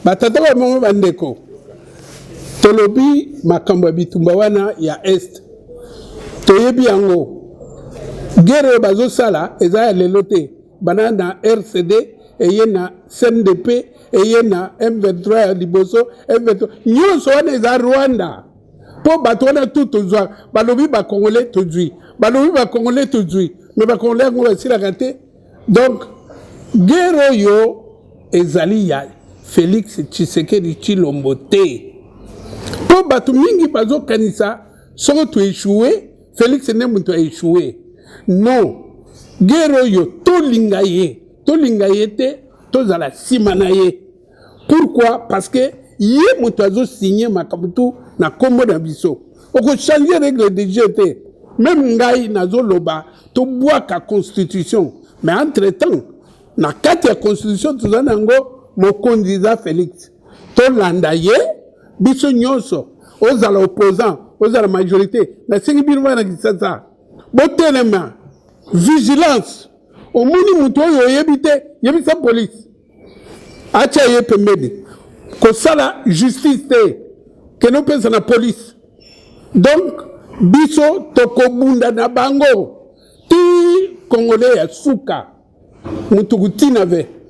batata bango bandeko tolobi makambo bitumba wana ya est toyebi yango guerre bazo sala eza lelo te bana na RCD eye na CNDP eye na M23 ya liboso M23 nyonso wana eza Rwanda po bato wana tout tozwa balobi ba congolais tozwi balobi ba congolais tozwi mais ba congolais ngo basila te. Donc guerre yo ezali ya Félix Tshisekedi Tshilombo te po bato mingi bazo kanisa soko tu échoué Félix ne muto échoué non guerre yo tolinga ye te tozala simana ye. Pourquoi? Parce que ye muto azo signer makabutu na kombo na biso oko changer règle de jeu te. Même ngai nazo loba to bwaka constitution mais entre temps na kati ya constitution tozana ngo mokonzi za Félix to landa ye biso nyonso ozala opposant ozala majorité na singi birwa na kisasa botelema vigilance omuni muto oyo yebite yebisa police acha ye pembeni ko sala justice te que no pensa na police. Donc biso tokobunda na bango ti congolais ya suka mutukutina ve